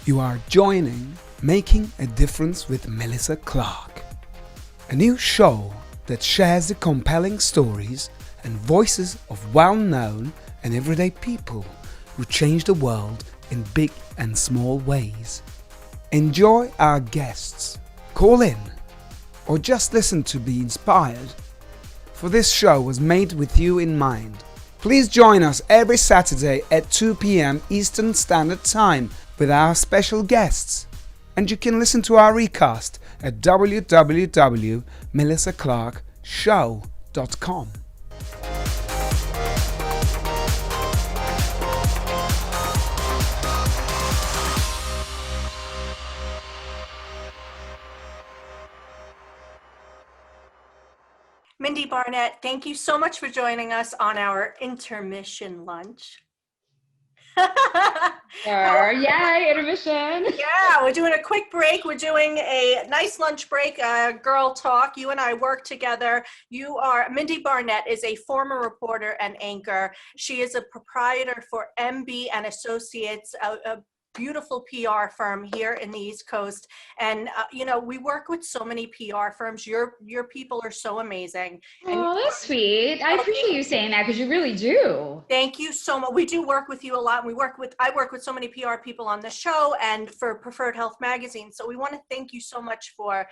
You are joining Making a Difference with Melissa Clark, a new show that shares the compelling stories and voices of well-known and everyday people who change the world in big and small ways. Enjoy our guests, call in, or just listen to be inspired. For this show was made with you in mind. Please join us every Saturday at 2 p.m. Eastern Standard Time with our special guests. And you can listen to our recast at www.melissaclarkshow.com. Mindie Barnett, thank you so much for joining us on our intermission lunch. Yay, intermission. Yeah, we're doing a quick break. We're doing a nice lunch break, girl talk. You and I work together. Mindie Barnett is a former reporter and anchor. She is a proprietor for MB and Associates, a beautiful PR firm here in the East Coast. And, we work with so many PR firms. Your people are so amazing. Oh, that's sweet. I appreciate you saying that because you really do. Thank you so much. We do work with you a lot. I work with so many PR people on the show and for Preferred Health Magazine. So we want to thank you so much for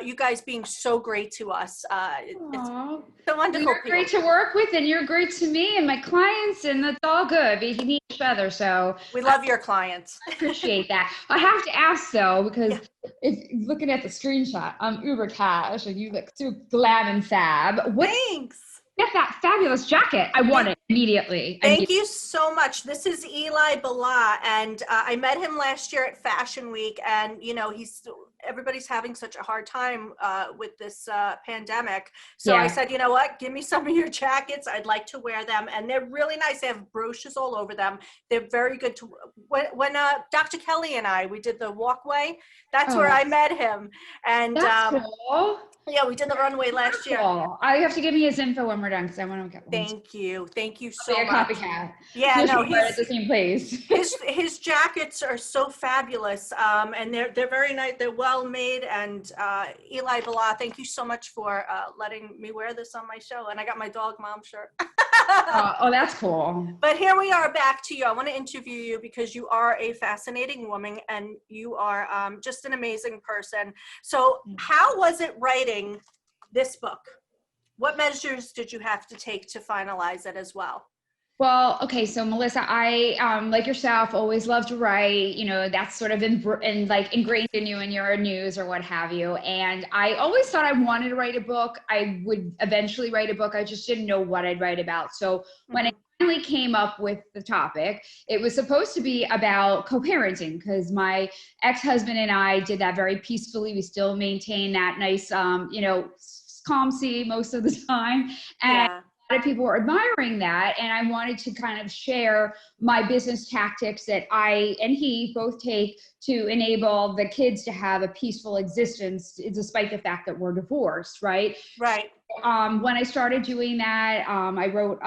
you guys being so great to us. It's so wonderful. You're great to work with, and you're great to me and my clients, and that's all good. We need each other, so we love your clients. I appreciate that. I have to ask though, because if looking at the screenshot, I'm uber cash, and you look so glam and fab. Thanks. Get that fabulous jacket. I want it immediately. Thank you so much. This is Eli Bala, and I met him last year at Fashion Week, and everybody's having such a hard time with this pandemic. So I said, you know what, give me some of your jackets. I'd like to wear them. And they're really nice. They have broches all over them. They're very good to, when Dr. Kelly and we did the walkway, that's where I met him. And that's cool. Yeah, we did the runway last year. I have to give me his info when we're done because I want to get one. Thank you so much. Copycat. Yeah, no, he's at the same place. his jackets are so fabulous, and they're very nice. They're well made. And Eli Bala, thank you so much for letting me wear this on my show. And I got my dog mom shirt. Oh, that's cool. But here we are, back to you. I want to interview you because you are a fascinating woman and you are just an amazing person. So how was it writing this book? What measures did you have to take to finalize it as well? Well, okay, so Melissa, I, like yourself, always love to write. That's sort of ingrained in you in your news or what have you. And I always thought I wanted to write a book. I would eventually write a book. I just didn't know what I'd write about. So when I finally came up with the topic, it was supposed to be about co-parenting because my ex-husband and I did that very peacefully. We still maintain that nice, calm sea most of the time. And a lot of people were admiring that, and I wanted to kind of share my business tactics that I and he both take to enable the kids to have a peaceful existence despite the fact that we're divorced, right? Right. When I started doing that, I wrote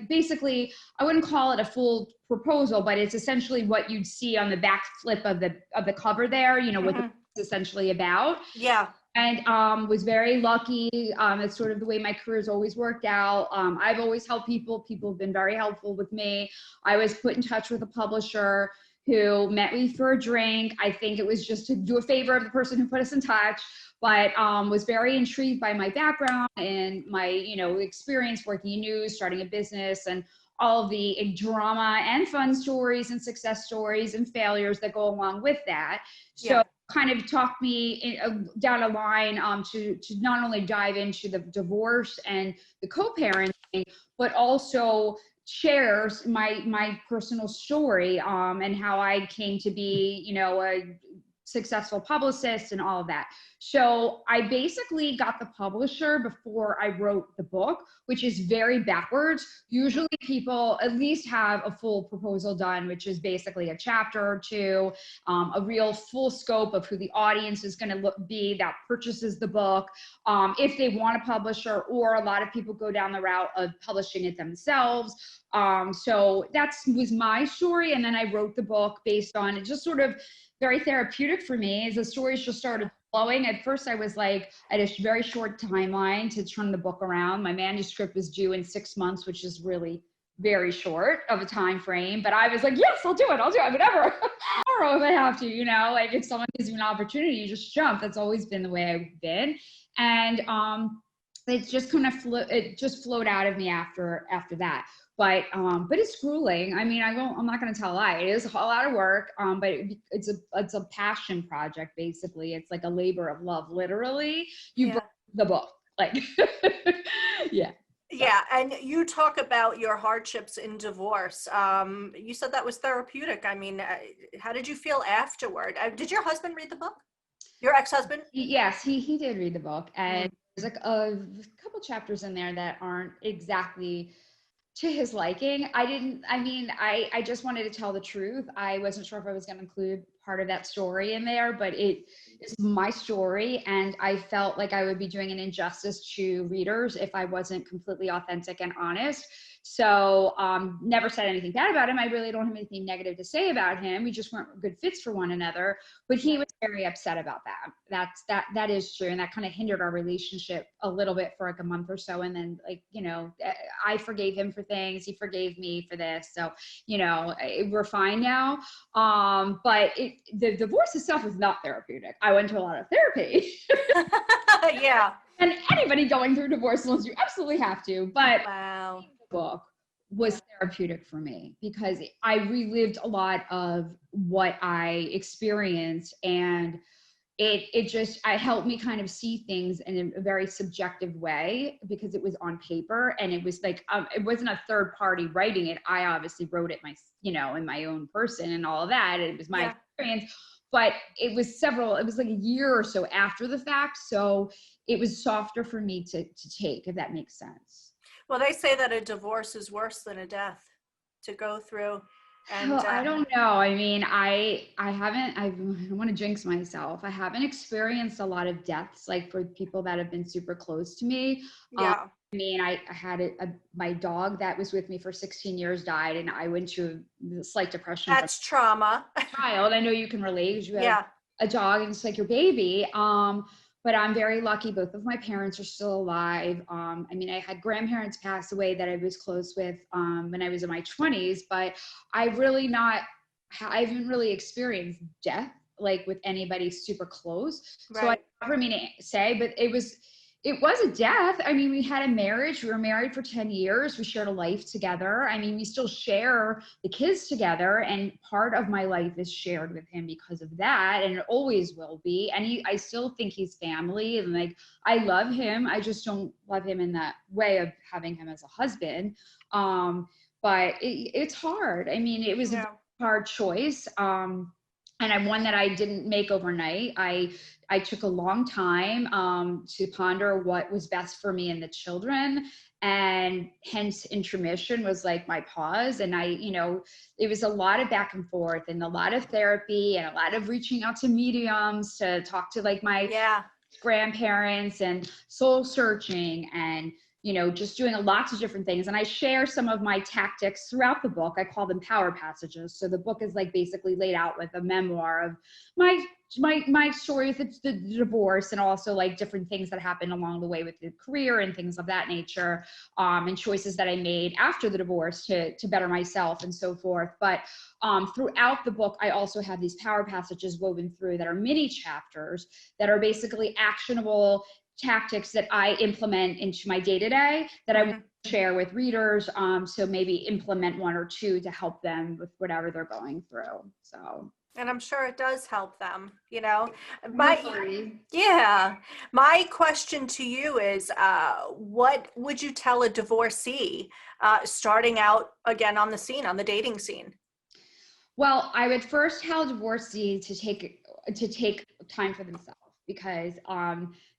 basically, I wouldn't call it a full proposal, but it's essentially what you'd see on the back flip of the cover there, what it's essentially about. Yeah. And was very lucky. It's sort of the way my career's always worked out. I've always helped people. People have been very helpful with me. I was put in touch with a publisher who met me for a drink. I think it was just to do a favor of the person who put us in touch, but was very intrigued by my background and my experience working in news, starting a business, and all of the drama and fun stories and success stories and failures that go along with that. So kind of talked me down a line to not only dive into the divorce and the co-parenting, but also shares my personal story and how I came to be, a successful publicist and all of that. So I basically got the publisher before I wrote the book, which is very backwards. Usually people at least have a full proposal done, which is basically a chapter or two, a real full scope of who the audience is going to be that purchases the book, if they want a publisher, or a lot of people go down the route of publishing it themselves. So was my story. And then I wrote the book based on it, just sort of very therapeutic for me as the stories just started flowing. At first I was like, I had a very short timeline to turn the book around. My manuscript was due in 6 months, which is really very short of a time frame, but I was like, yes, I'll do it, whatever. Tomorrow if I have to, like if someone gives you an opportunity, you just jump. That's always been the way I've been. And it just kind of flowed out of me after that. But it's grueling. I mean, I'm not going to tell a lie. It is a lot of work. But it's a passion project. Basically, it's like a labor of love. Literally, you bring the book, like, yeah. Yeah, and you talk about your hardships in divorce. You said that was therapeutic. I mean, how did you feel afterward? Did your husband read the book? Your ex-husband? Yes, he did read the book, and there's like a couple chapters in there that aren't exactly to his liking. I just wanted to tell the truth. I wasn't sure if I was going to include part of that story in there, but it is my story. And I felt like I would be doing an injustice to readers if I wasn't completely authentic and honest. So never said anything bad about him. I really don't have anything negative to say about him. We just weren't good fits for one another, but he was very upset about that. That is true. And that kind of hindered our relationship a little bit for like a month or so. And then I forgave him for things. He forgave me for this. So, we're fine now. But the divorce itself was not therapeutic. I went to a lot of therapy. Yeah. And anybody going through divorce loans, you absolutely have to. But wow. The book was therapeutic for me because I relived a lot of what I experienced, and it helped me kind of see things in a very subjective way because it was on paper, and it was like it wasn't a third party writing it. I obviously wrote it in my own person and all of that. It was my experience, but it was like a year or so after the fact, so it was softer for me to take, if that makes sense. Well, they say that a divorce is worse than a death to go through. And I don't know. I mean, I don't want to jinx myself. I haven't experienced a lot of deaths, like for people that have been super close to me. Yeah. I mean, I had my dog that was with me for 16 years died, and I went to a slight depression. That's trauma. Child, I know you can relate because you have a dog and it's like your baby. But I'm very lucky. Both of my parents are still alive. I mean, I had grandparents pass away that I was close with when I was in my 20s, but I haven't really experienced death like with anybody super close. Right. So I never mean to say, but it was a death. I mean, we had a marriage. We were married for 10 years. We shared a life together. I mean, we still share the kids together, and part of my life is shared with him because of that, and it always will be. And I still think he's family, and like, I love him. I just don't love him in that way of having him as a husband. But it's hard. I mean, it was a hard choice. And one that I didn't make overnight. I took a long time to ponder what was best for me and the children, and hence intermission was like my pause. And it was a lot of back and forth and a lot of therapy and a lot of reaching out to mediums to talk to like my grandparents and soul searching and just doing lots of different things. And I share some of my tactics throughout the book. I call them power passages. So the book is like basically laid out with a memoir of my story with the divorce, and also like different things that happened along the way with the career and things of that nature, and choices that I made after the divorce to better myself and so forth. But throughout the book, I also have these power passages woven through that are mini chapters that are basically actionable tactics that I implement into my day-to-day that I want to share with readers. So maybe implement one or two to help them with whatever they're going through. So. And I'm sure it does help them, My question to you is, what would you tell a divorcee starting out again on the dating scene? Well, I would first tell a divorcee to take time for themselves, because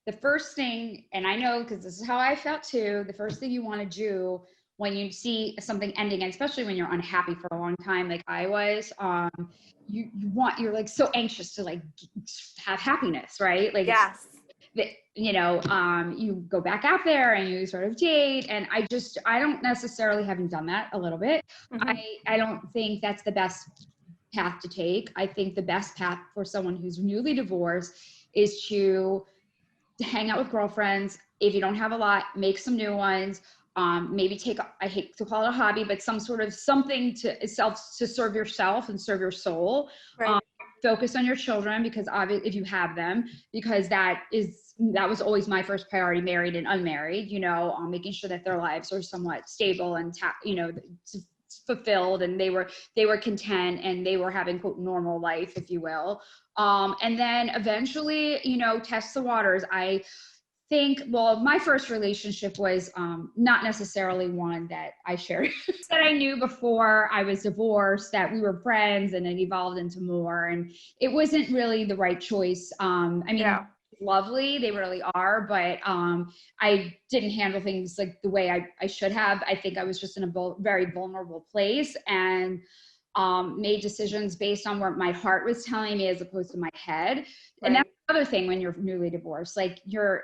the first thing, and I know because this is how I felt too, the first thing you want to do when you see something ending, and especially when you're unhappy for a long time, like I was, you're like so anxious to like have happiness, right? Like, yes. you know, you go back out there and you sort of date. And I don't necessarily, haven't done that a little bit. I don't think that's the best path to take. I think the best path for someone who's newly divorced is to hang out with girlfriends. If you don't have a lot, make some new ones. Maybe take, I hate to call it a hobby, but some sort of something to serve yourself and serve your soul. Right. Focus on your children, because obviously, if you have them, because that was always my first priority, married and unmarried, you know, making sure that their lives are somewhat stable and, you know, fulfilled, and they were content, and they were having, quote, normal life, if you will. And then eventually, you know, test the waters. I think, well, my first relationship was not necessarily one that I shared, that I knew before I was divorced, that we were friends, and it evolved into more, and it wasn't really the right choice. I mean, lovely, they really are, but I didn't handle things like the way I should have. I think I was just in a very vulnerable place, and made decisions based on what my heart was telling me as opposed to my head. Right. And that's the other thing when you're newly divorced, like you're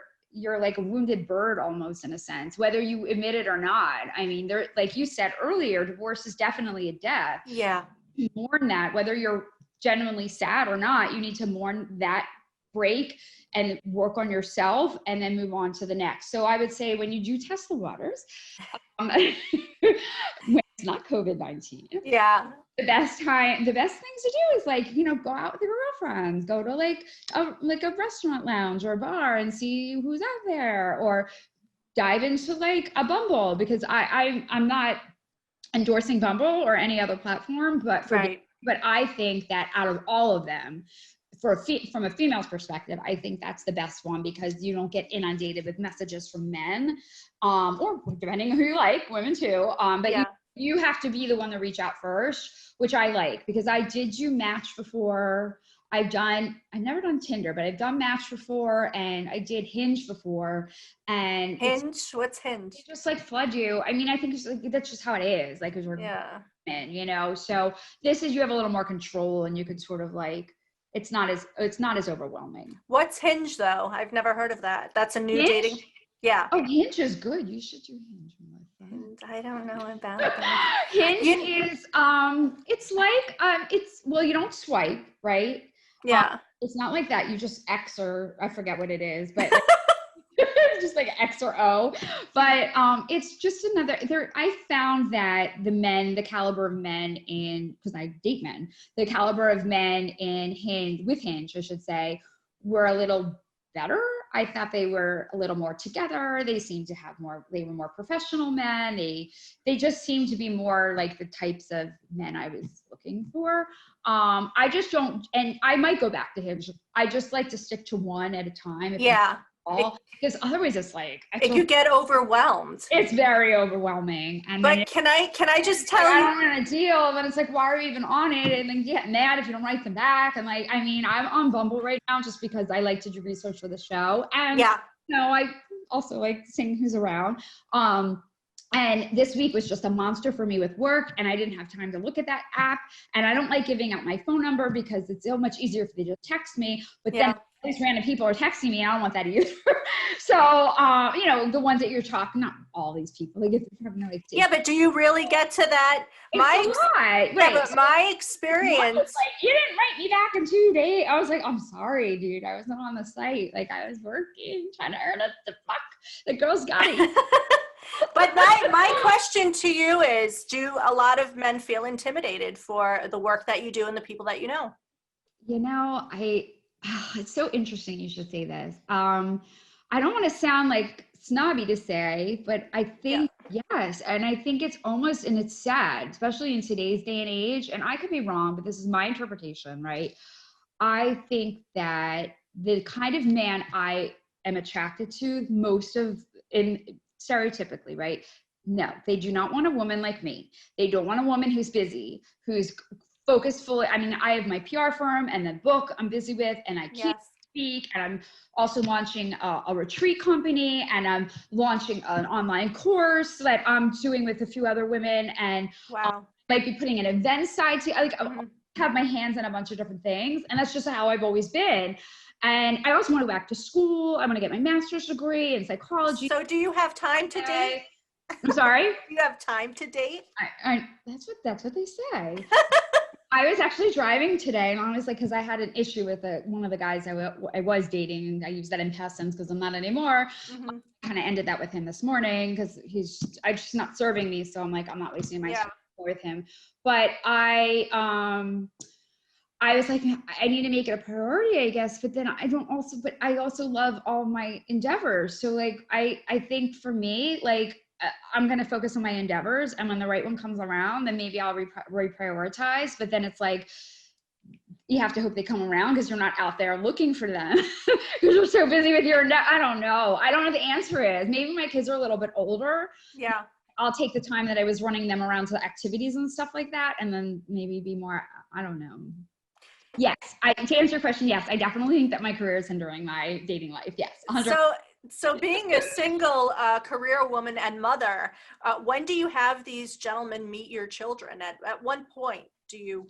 like a wounded bird almost, in a sense, whether you admit it or not. I mean, there, like you said earlier, divorce is definitely a death. Yeah. You mourn that, whether you're genuinely sad or not, you need to mourn that break and work on yourself, and then move on to the next. So I would say, when you do test the waters, when it's not COVID-19, the best things to do is, like, you know, go out with your girlfriends, go to like a restaurant lounge or a bar and see who's out there, or dive into like a Bumble, because I'm not endorsing Bumble or any other platform, but but I think that out of all of them, from a female's perspective, I think that's the best one, because you don't get inundated with messages from men, or depending on who you like, women too. But you have to be the one to reach out first, which I like, because I did do Match before. I've never done Tinder, but I've done Match before, and I did Hinge before. And what's Hinge? It just like flood you. I mean, I think it's like, that's just how it is. Like, because we're men, you know. So this is, you have a little more control, and you can sort of like, it's not as overwhelming. What's Hinge though? I've never heard of that. That's a new Hinge? dating. Yeah. Oh, Hinge is good. You should do Hinge. I don't know about that. Hinge is it's like well, you don't swipe, right? Yeah. It's not like that. You just X, or I forget what it is, but just like X or O. But it's just another I found that the caliber of men because I date men, the caliber of men in Hinge, I should say, were a little better. I thought they were a little more together. They seemed to have they were more professional men. They just seemed to be more like the types of men I was looking for. I just don't, and I might go back to Hinge. I just like to stick to one at a time. Because otherwise it's like, it could get overwhelmed. It's very overwhelming. And but can I just tell you? I don't want to deal, and it's like, why are you even on it? And then you get mad if you don't write them back. And like, I mean, I'm on Bumble right now just because I like to do research for the show. And you know, I also like seeing who's around. And this week was just a monster for me with work, and I didn't have time to look at that app. And I don't like giving out my phone number because it's so much easier if they just text me. But then these random people are texting me, and I don't want that either. So, you know, the ones that you're talking, not all these people. Like, if you have no idea. But do you really get to that? But my experience. Like, you didn't write me back in 2 days. I was like, I'm sorry, dude. I wasn't on the site. Like, I was working, trying to earn it. The fuck? The girls got it. But my question to you is, do a lot of men feel intimidated for the work that you do and the people that you know? You know, it's so interesting you should say this. I don't want to sound like snobby to say, but I think yes. And I think it's almost, and it's sad, especially in today's day and age, and I could be wrong, but this is my interpretation, right? I think that the kind of man I am attracted to stereotypically, right? No, they do not want a woman like me. They don't want a woman who's busy, who's focused fully. I mean, I have my PR firm and the book I'm busy with, and I can't speak, and I'm also launching a retreat company, and I'm launching an online course that I'm doing with a few other women, and might be putting an event side to have my hands in a bunch of different things, and that's just how I've always been. And I also want to go back to school. I want to get my master's degree in psychology. So do you have time to date? I'm sorry? Do you have time to date? That's what they say. I was actually driving today, and I was like, because I had an issue with one of the guys I was dating, and I use that in past tense because I'm not anymore. Mm-hmm. Kind of ended that with him this morning because I'm just not serving me, so I'm like, I'm not wasting my time with him. But I was like, I need to make it a priority, I guess. But then I also love all my endeavors. So like, I think for me, like, I'm going to focus on my endeavors, and when the right one comes around, then maybe I'll reprioritize. But then it's like, you have to hope they come around because you're not out there looking for them because you're so busy with I don't know. I don't know what the answer is. Maybe my kids are a little bit older. Yeah. I'll take the time that I was running them around to activities and stuff like that, and then maybe be more, I don't know. Yes, to answer your question, yes, I definitely think that my career is hindering my dating life. Yes, 100%. So being a single career woman and mother, when do you have these gentlemen meet your children? At one point do you?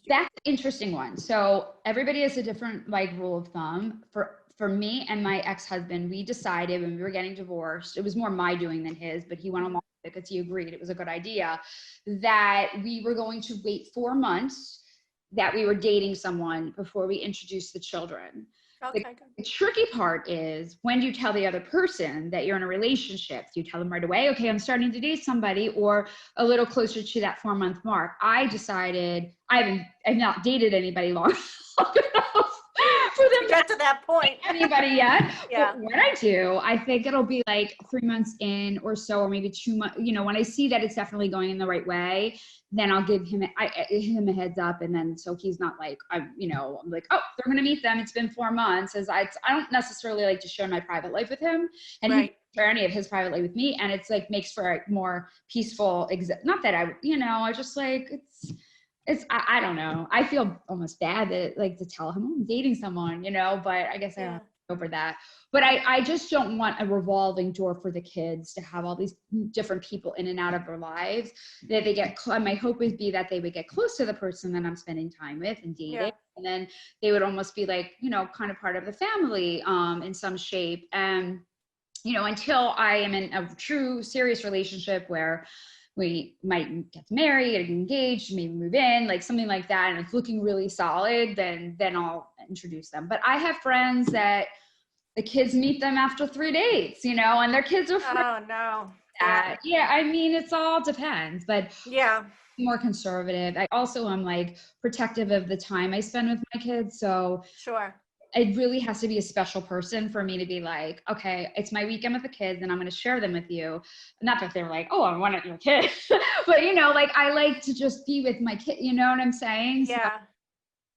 That's an interesting one. So everybody has a different like rule of thumb. For me and my ex-husband, we decided when we were getting divorced, it was more my doing than his, but he went along with it because he agreed it was a good idea, that we were going to wait 4 months that we were dating someone before we introduced the children. Okay, the tricky part is, when do you tell the other person that you're in a relationship? Do you tell them right away, okay, I'm starting to date somebody, or a little closer to that 4-month mark? I decided I've not dated anybody long enough for them to get to that point. Anybody yet? Yeah. But when I do, I think it'll be like 3 months in or so, or maybe 2 months. You know, when I see that it's definitely going in the right way, then I'll give him a heads up, and then so he's not like, I'm like, oh, they're gonna meet them. It's been 4 months. As I don't necessarily like to share my private life with him, and he doesn't share any of his private life with me, and it's like makes for a more peaceful. Not that I just like I don't know. I feel almost bad that like to tell him I'm dating someone, but I guess I don't over that. But I just don't want a revolving door for the kids to have all these different people in and out of their lives, that they get, my hope would be that they would get close to the person that I'm spending time with and dating. Yeah. And then they would almost be like, kind of part of the family in some shape. And, until I am in a true serious relationship where we might get married, get engaged, maybe move in, like something like that, and it's looking really solid, then I'll introduce them. But I have friends that the kids meet them after 3 dates, and their kids are Oh no. Yeah, I mean, it's all depends, but yeah, more conservative. I also am like protective of the time I spend with my kids, so sure. It really has to be a special person for me to be like, okay, it's my weekend with the kids and I'm going to share them with you. Not that they're like, oh, I want your kids, but like I like to just be with my kid. You know what I'm saying? Yeah. So,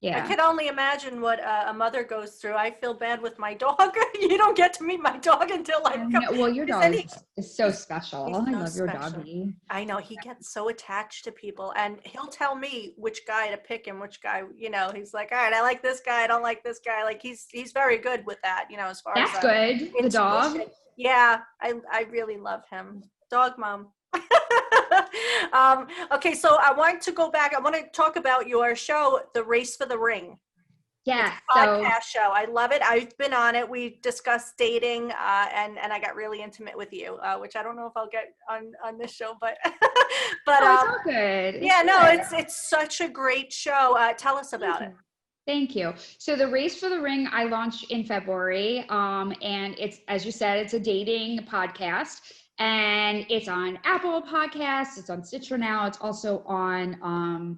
yeah. I can only imagine what a mother goes through. I feel bad with my dog. You don't get to meet my dog until well, your dog is so special. I love your doggy. I know, he gets so attached to people, and he'll tell me which guy to pick and which guy, he's like, all right, I like this guy, I don't like this guy. Like he's very good with that, as far as that's good. Intuition. The dog. Yeah, I really love him. Dog mom. Okay, so I want to go back. I want to talk about your show, The Race for the Ring. Yeah, podcast show. I love it. I've been on it. We discussed dating, and I got really intimate with you, which I don't know if I'll get on this show, but it's all good. It's such a great show. Tell us about it. Thank you. So The Race for the Ring, I launched in February, and it's, as you said, it's a dating podcast. And it's on Apple Podcasts, it's on Stitcher now, it's also on, on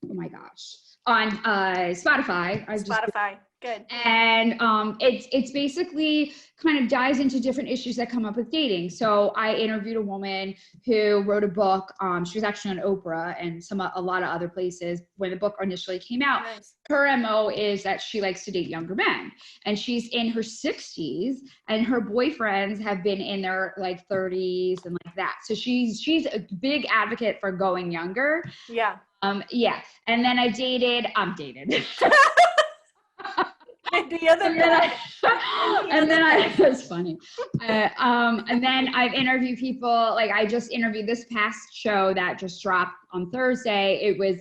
Spotify. Spotify, good. And it's basically kind of dives into different issues that come up with dating. So I interviewed a woman who wrote a book. She was actually on Oprah and a lot of other places when the book initially came out. Nice. Her MO is that she likes to date younger men, and she's in her 60s, and her boyfriends have been in their like 30s and like that. So she's a big advocate for going younger. Yeah. Yeah. And then I'm dated. That's funny. And then I've interviewed people, like I just interviewed this past show that just dropped on Thursday. It was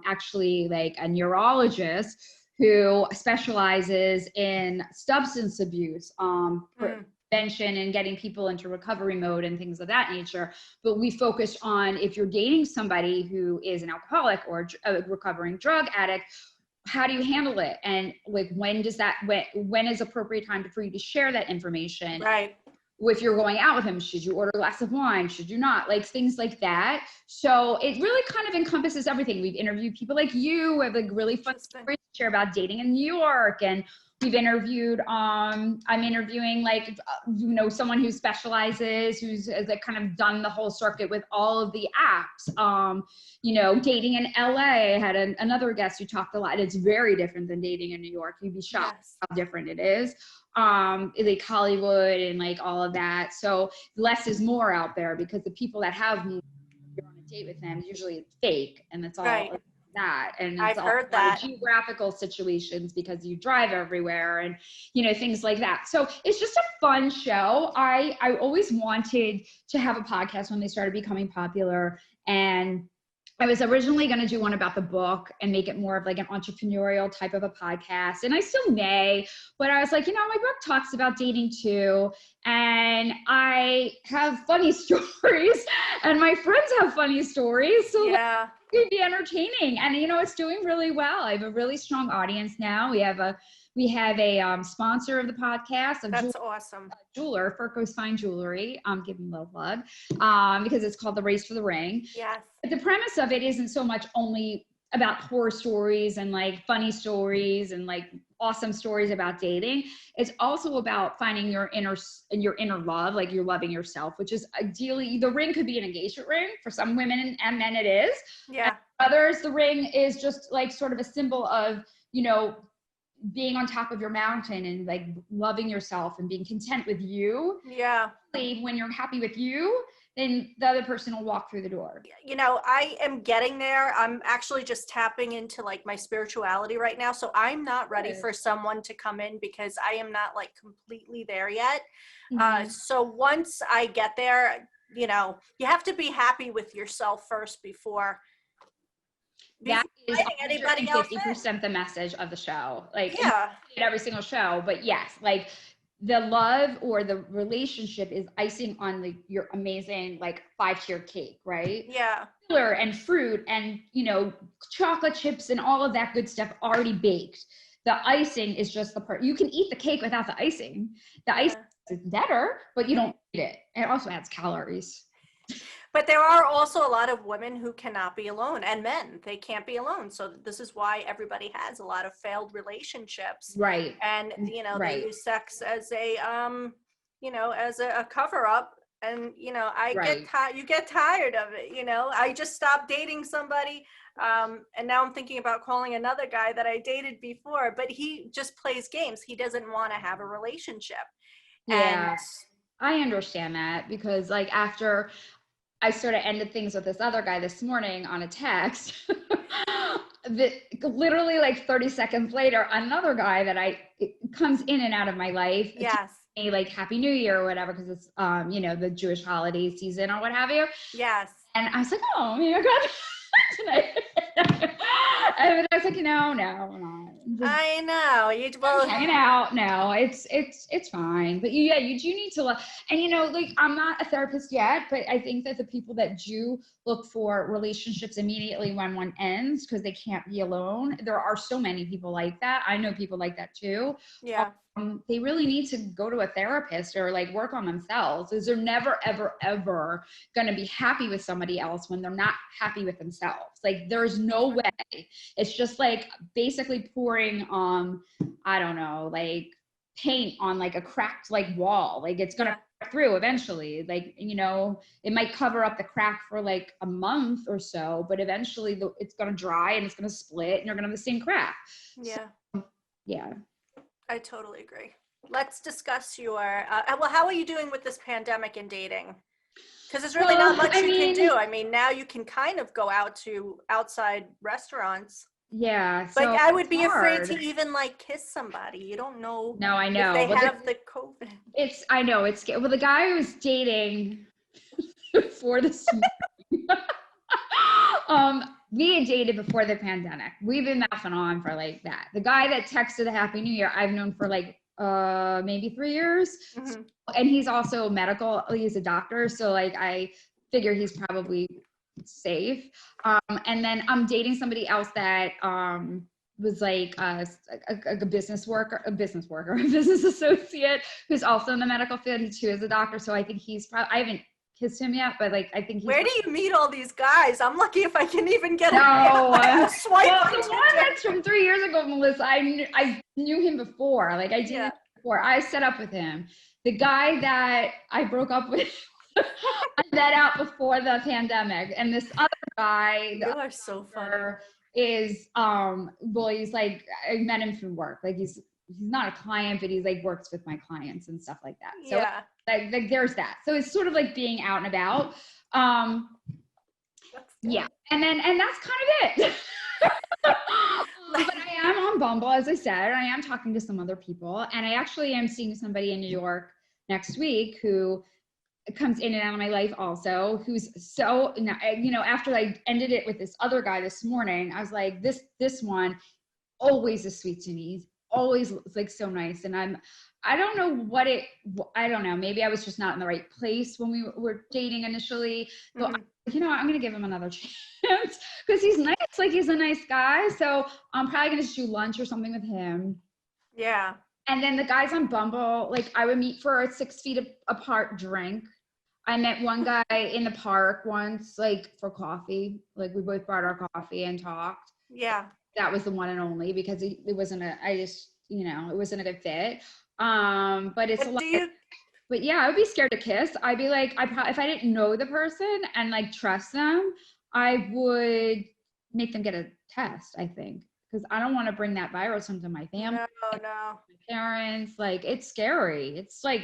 actually like a neurologist who specializes in substance abuse, prevention and getting people into recovery mode and things of that nature. But we focused on, if you're dating somebody who is an alcoholic or a recovering drug addict, how do you handle it? And like, when is appropriate time for you to share that information? Right. If you're going out with him, should you order a glass of wine? Should you not? Like, things like that. So it really kind of encompasses everything. We've interviewed people like you who have like really fun stories to share about dating in New York. And we've interviewed, I'm interviewing like, someone who specializes, who's like kind of done the whole circuit with all of the apps. Dating in LA, I had another guest who talked a lot. It's very different than dating in New York. You'd be shocked how different it is. Like Hollywood and like all of that. So less is more out there, because the people that have me, you're on a date with them, usually it's fake, and it's all that. And I've it's heard that. Geographical situations, because you drive everywhere and, things like that. So it's just a fun show. I always wanted to have a podcast when they started becoming popular, and I was originally going to do one about the book and make it more of like an entrepreneurial type of a podcast. And I still may, but I was like, my book talks about dating too. And I have funny stories and my friends have funny stories. So it could be entertaining. And, it's doing really well. I have a really strong audience now. We have a sponsor of the podcast. That's awesome. Jeweler, Furco's Fine Jewelry. Give them a little plug, because it's called The Race for the Ring. Yes. But the premise of it isn't so much only about horror stories and like funny stories and like awesome stories about dating. It's also about finding your inner love, like you're loving yourself, which is ideally, the ring could be an engagement ring for some women and men it is. Yeah. And others, the ring is just like sort of a symbol of, being on top of your mountain and like loving yourself and being content with you. Yeah. When you're happy with you, then the other person will walk through the door. I am getting there. I'm actually just tapping into like my spirituality right now. So I'm not ready for someone to come in, because I am not like completely there yet. Mm-hmm. So once I get there, you have to be happy with yourself first before that is anybody else 50% the message of the show. Like, yeah, every single show, but yes, like the love or the relationship is icing on like your amazing like 5-tier cake, right? Yeah. Sugar and fruit and chocolate chips and all of that good stuff already baked. The icing is just the part. You can eat the cake without the icing. The icing is better, but you don't eat it. It also adds calories. But there are also a lot of women who cannot be alone, and men, they can't be alone. So this is why everybody has a lot of failed relationships. Right. And, they use sex as a, as a cover up. And, you get tired of it. I just stopped dating somebody. And now I'm thinking about calling another guy that I dated before, but he just plays games. He doesn't want to have a relationship. Yeah. And I understand that, because like after I sort of ended things with this other guy this morning on a text, literally like 30 seconds later, another guy that comes in and out of my life. Yes. Like Happy New Year or whatever, because it's the Jewish holiday season or what have you. Yes. And I was like, oh, I got tonight. And I was like, no, I'm not. I know. I'm hanging out. No, it's fine. But you do need to love. And like I'm not a therapist yet, but I think that the people that do look for relationships immediately when one ends because they can't be alone, there are so many people like that. I know people like that too. Yeah. They really need to go to a therapist or like work on themselves, because they're never, ever, ever going to be happy with somebody else when they're not happy with themselves. Like there's no way. It's just like basically pouring, I don't know, like paint on like a cracked like wall. Like it's going to crack through eventually. Like, it might cover up the crack for like a month or so, but eventually it's going to dry and it's going to split and you're going to have the same crack. Yeah. So, yeah. I totally agree. Let's discuss your, how are you doing with this pandemic and dating? Because there's really not much you can do. I mean, now you can kind of go out to outside restaurants. Yeah. But I would be afraid to even like kiss somebody. You don't know. No, I know. If they have the COVID. I know. Well, the guy I was dating before this, We had dated before the pandemic. We've been off and on for like that. The guy that texted a Happy New Year, I've known for like maybe 3 years. Mm-hmm. And he's also medical, he's a doctor. So like I figure he's probably safe. And then I'm dating somebody else that was like a business associate who's also in the medical field. He too is a doctor. So I think he's probably, I haven't kissed him yet, but like I think he's Where do you meet all these guys? I'm lucky if I can even get a swipe. Well, the one that's from 3 years ago, Melissa, I knew him before. Like I did it before. I set up with him. The guy that I broke up with, I met out before the pandemic, and this other guy, You are so funny. is well, he's like, I met him through work. Like he's not a client, but he's like works with my clients and stuff like that. So like there's that. So it's sort of like being out and about. Yeah, and that's kind of it. But I am on Bumble, as I said. I am talking to some other people, and I actually am seeing somebody in New York next week who comes in and out of my life also, who's so, you know, after I ended it with this other guy this morning, I was like, this one always is sweet to me. He's always like so nice. And I don't know I don't know, maybe I was just not in the right place when we were dating initially. So you know, I'm going to give him another chance because he's nice. Like he's a nice guy. So I'm probably going to just do lunch or something with him. Yeah. And then the guys on Bumble, like I would meet for a 6 feet apart drink. I met one guy in the park once, like for coffee. Like we both brought our coffee and talked. Yeah. That was the one and only because it wasn't it wasn't a good fit. But it's but yeah, I would be scared to kiss. I'd be like, if I didn't know the person and like trust them, I would make them get a test, I think. Because I don't want to bring that virus into my family. No. My parents, like it's scary. It's like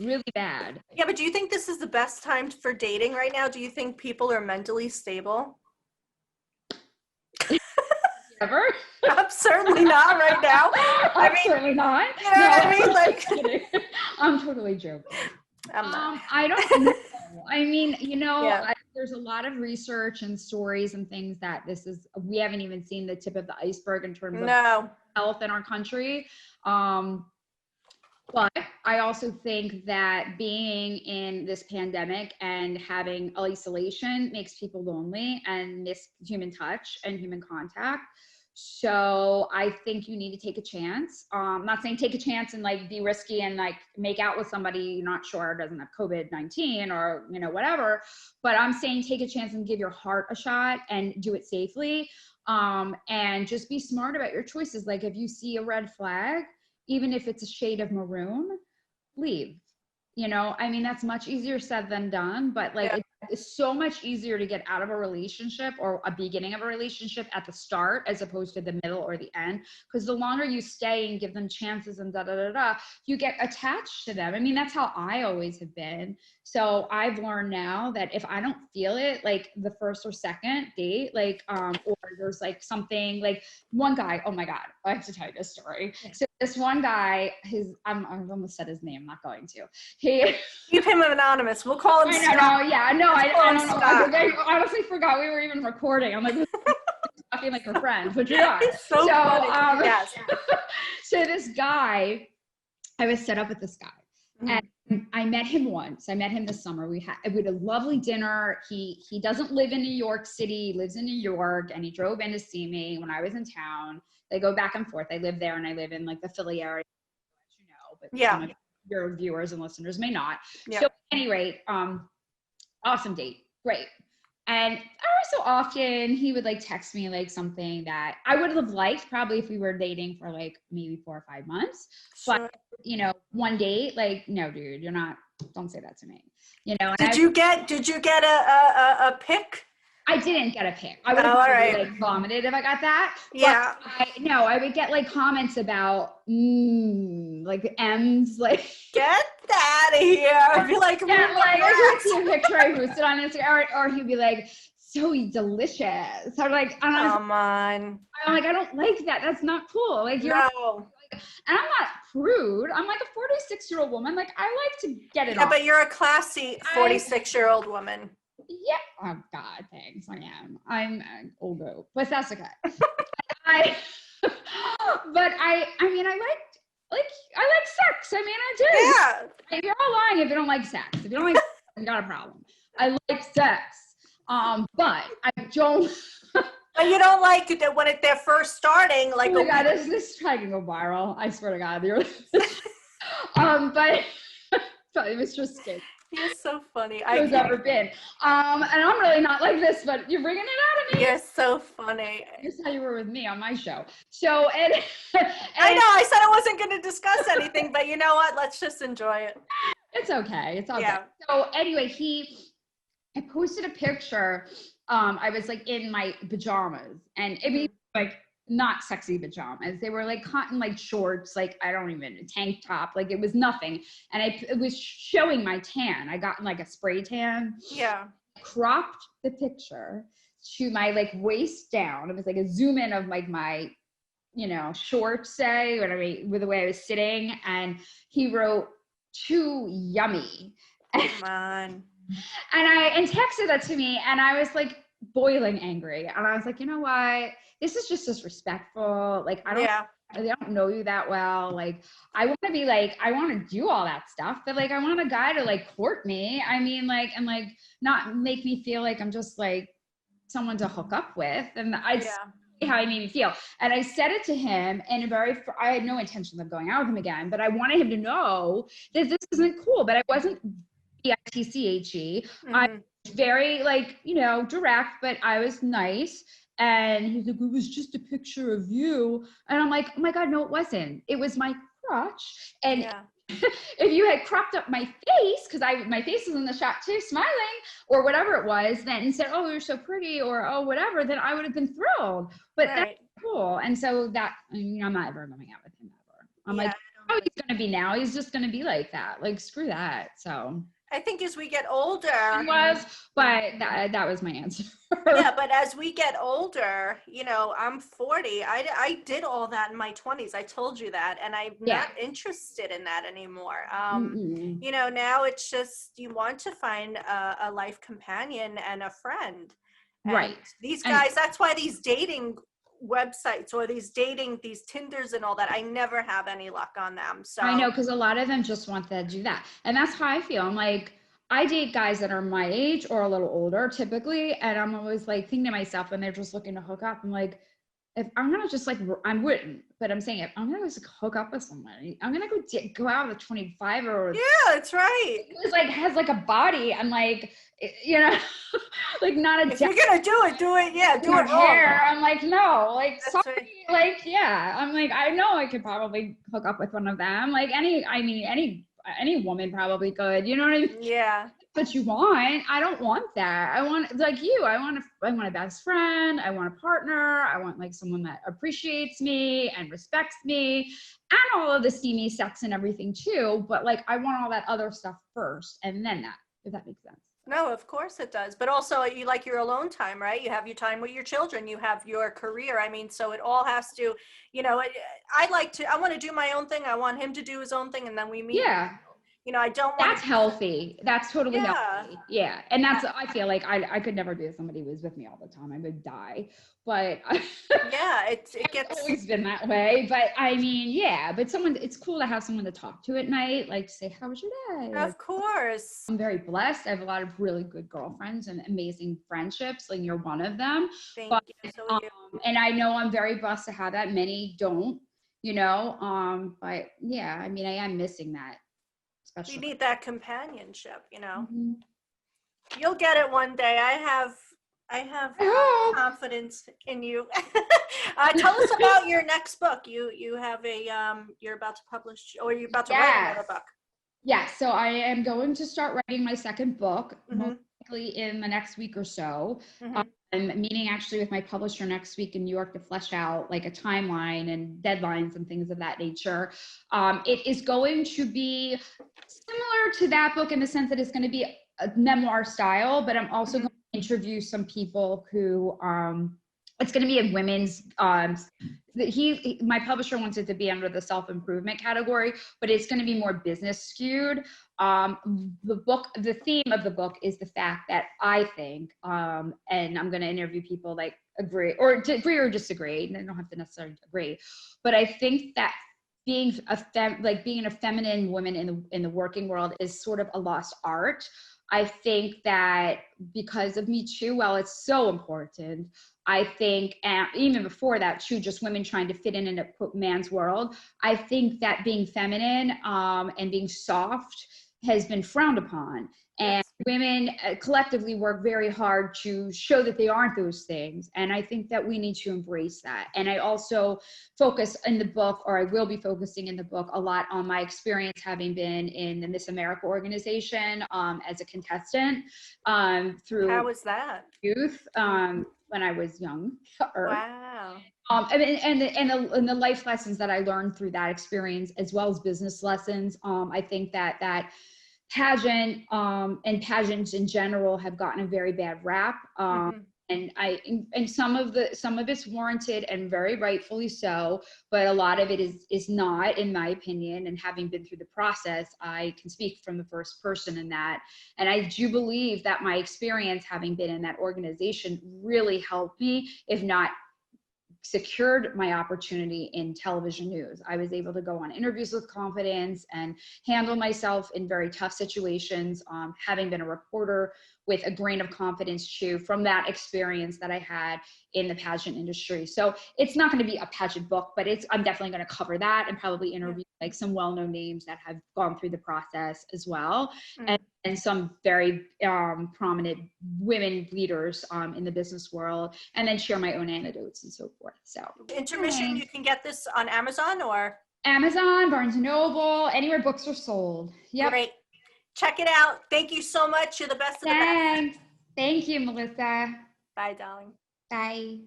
really bad. Yeah, but do you think this is the best time for dating right now? Do you think people are mentally stable? Ever? I'm certainly not right now. I'm certainly not. You know what I mean? Like, I'm totally joking. I'm not. I don't know. I mean, you know, Yeah. there's a lot of research and stories and things that we haven't even seen the tip of the iceberg in terms of health in our country. But I also think that being in this pandemic and having isolation makes people lonely and miss human touch and human contact. So I think you need to take a chance. I'm not saying take a chance and like be risky and like make out with somebody you're not sure doesn't have COVID-19 or, you know, whatever. But I'm saying take a chance and give your heart a shot and do it safely. And just be smart about your choices. Like if you see a red flag, even if it's a shade of maroon, leave. You know, I mean, that's much easier said than done, but like it's so much easier to get out of a relationship or a beginning of a relationship at the start as opposed to the middle or the end. Because the longer you stay and give them chances and you get attached to them. I mean, that's how I always have been. So I've learned now that if I don't feel it, like the first or second date, like, or there's like something like one guy, oh my God, I have to tell you this story. So this one guy, I've almost said his name, I'm not going to. Keep him anonymous. We'll call him Scott. I don't know. I honestly forgot we were even recording. I'm like, talking like we're friends, but you're not. So funny. Yes. So this guy, I was set up with this guy, and I met him once. I met him this summer. We had a lovely dinner. He doesn't live in New York City. He lives in New York, and he drove in to see me when I was in town. They go back and forth. I live there, and I live in like the Philly area, as you know. But some of your viewers and listeners may not. So at any rate, awesome date, great. And every so often he would like text me like something that I would have liked probably if we were dating for like maybe 4 or 5 months. But you know, one date, like, no, dude, don't say that to me. You know. And did you get a pic? I didn't get a pic. I would have like vomited if I got that. Yeah. I would get like comments about like the M's, like get that out of here. I'd be like, I see a picture I posted on Instagram, or he'd be like, so delicious. So I'm like, come on. I'm like, I don't like that. That's not cool. Like you're and I'm not prude. I'm like a 46-year-old woman. Like I like to get it on. But you're a classy 46-year-old woman. Yeah. Oh God, thanks. I am. I'm an old goat, but that's okay. But I mean, I like sex. I mean, I do. Yeah. You're all lying if you don't like sex. If you don't like sex, you got a problem. I like sex. But I don't. But you don't like it when they're first starting, like. Oh my God, this is trying to go viral. I swear to God. But it was just kidding. You're so funny. Who's ever been. And I'm really not like this, but you're bringing it out of me. You're so funny. Here's how you were with me on my show. So, and I know, I said I wasn't going to discuss anything, but you know what? Let's just enjoy it. It's okay. It's all Yeah. good. So anyway, I posted a picture. I was like in my pajamas, and it was like not sexy pajamas. They were like cotton, like shorts, like I don't even, a tank top, like it was nothing. And it was showing my tan. I got like a spray tan. Yeah. Cropped the picture to my like waist down. It was like a zoom in of like my, shorts, say, with the way I was sitting. And he wrote, "Too yummy." Come on. And texted that to me, and I was like boiling angry. And I was like, you know what? This is just disrespectful. Like, I don't know you that well. Like, I want to be like, I want to do all that stuff, but like, I want a guy to like court me. I mean, like, and like not make me feel like I'm just like someone to hook up with. And how he made me feel. And I said it to him in I had no intention of going out with him again, but I wanted him to know that this isn't cool, but I wasn't bitche. I was very like, direct, but I was nice. And he's like, "It was just a picture of you." And I'm like, "Oh my God, no, it wasn't. It was my crotch." And if you had cropped up my face, because my face was in the shot too, smiling or whatever it was, then and said, "Oh, you're so pretty," or "Oh, whatever," then I would have been thrilled. But that's cool. And so that, I'm not ever going out with him ever. I'm like, "Oh, he's going to be now. He's just going to be like that. Like, screw that." So I think as we get older. it was, but that was my answer. Yeah, but as we get older, I'm 40. I did all that in my 20s. I told you that, and I'm not interested in that anymore. Now it's just you want to find a life companion and a friend. And right. These guys, that's why these dating websites or these Tinders and all that, I never have any luck on them. So I know, because a lot of them just want to do that. And that's how I feel. I'm like, I date guys that are my age or a little older typically. And I'm always like thinking to myself when they're just looking to hook up, I'm like, if I'm going to just like, I wouldn't, but I'm saying if I'm going to just hook up with somebody, I'm going to go out with a 25 or. Yeah, that's right. It's like, has like a body. I'm like, like not a. If you're going to do it. Yeah, do it hair. I'm like, no, like, that's sorry. Right. Like, yeah. I'm like, I know I could probably hook up with one of them. Like any woman probably could, you know what I mean? Yeah. But you want, I don't want that. I want, like you, I want a best friend. I want a partner. I want like someone that appreciates me and respects me and all of the steamy sex and everything too. But like, I want all that other stuff first and then that, if that makes sense. No, of course it does. But also you like your alone time, right? You have your time with your children, you have your career. I mean, so it all has to, I want to do my own thing. I want him to do his own thing. And then we meet. Yeah. I don't want. That's healthy. That's totally healthy. Yeah. And that's, I feel like I could never be with somebody who was with me all the time. I would die. But it gets always been that way. But I mean, but it's cool to have someone to talk to at night, like to say, "How was your day?" Of course. I'm very blessed. I have a lot of really good girlfriends and amazing friendships. Like you're one of them. Thank you. So are you. And I know I'm very blessed to have that. Many don't, but yeah, I mean, I am missing that. Especially. You need that companionship, Mm-hmm. You'll get it one day. I have confidence in you. Tell us about your next book. You have you're about to publish, or you're about to write another book. Yeah, so I am going to start writing my second book, most likely in the next week or so. I'm meeting actually with my publisher next week in New York to flesh out like a timeline and deadlines and things of that nature. It is going to be similar to that book in the sense that it's going to be a memoir style, but I'm also going to interview some people who it's going to be a women's, my publisher wants it to be under the self-improvement category, but it's going to be more business skewed. The theme of the book is the fact that I think, and I'm going to interview people like agree or disagree, and they don't have to necessarily agree, but I think that being a feminine woman in the working world is sort of a lost art. I think that because of Me Too, while it's so important, I think, and even before that too, just women trying to fit in a quote man's world, I think that being feminine and being soft has been frowned upon. And women collectively work very hard to show that they aren't those things. And I think that we need to embrace that. And I also focus in the book, or I will be focusing in the book, a lot on my experience having been in the Miss America organization as a contestant through How was that? youth when I was young. Wow. And the life lessons that I learned through that experience, as well as business lessons. I think that pageant and pageants in general have gotten a very bad rap. And some of it's warranted and very rightfully so, but a lot of it is not, in my opinion. And having been through the process, I can speak from the first person in that. And I do believe that my experience having been in that organization really helped me, if not secured my opportunity in television news. I was able to go on interviews with confidence and handle myself in very tough situations, having been a reporter with a grain of confidence too from that experience that I had in the pageant industry. So it's not going to be a pageant book, but I'm definitely going to cover that and probably interview like some well-known names that have gone through the process as well. And some very prominent women leaders in the business world, and then share my own anecdotes and so forth. So Intermission, you can get this on Amazon or? Amazon, Barnes & Noble, anywhere books are sold. Yep. Great. Check it out. Thank you so much. You're the best of the best. Thanks. Thank you, Melissa. Bye, darling. Bye.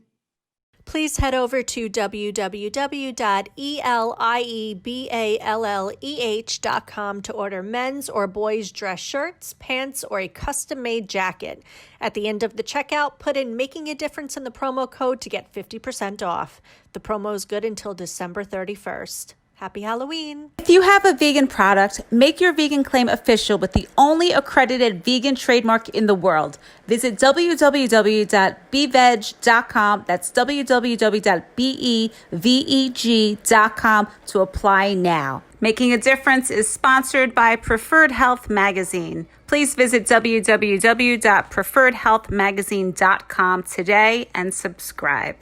Please head over to www.elieballeh.com to order men's or boys' dress shirts, pants, or a custom-made jacket. At the end of the checkout, put in "Making a Difference" in the promo code to get 50% off. The promo is good until December 31st. Happy Halloween. If you have a vegan product, make your vegan claim official with the only accredited vegan trademark in the world. Visit www.beveg.com. That's www.beveg.com to apply now. Making a Difference is sponsored by Preferred Health Magazine. Please visit www.preferredhealthmagazine.com today and subscribe.